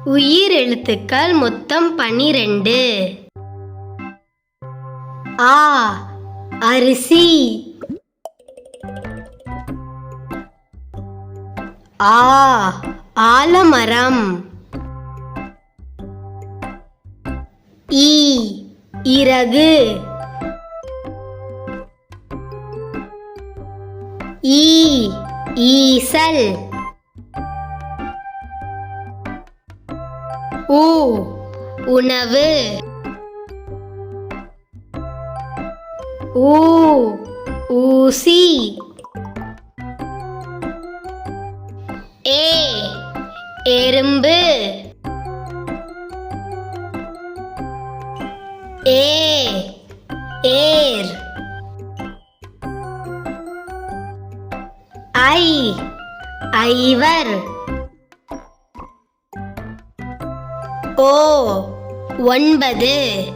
உயிர் எழுத்துக்கள் மொத்தம் 12. ஆ அரிசி. ஆ ஆலமரம். ஈ இறகு. ஈ ஈசல். ஊ உணவு. ஊ ஊசி. ஏ எறும்பு. ஏ ஏர். ஐ ஐவர். ஓ 9.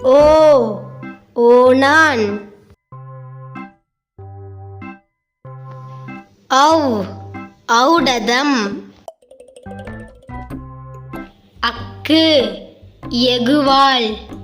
ஓ ஓணான். ஔ ஔடதம். அக்கு எகுவாள்.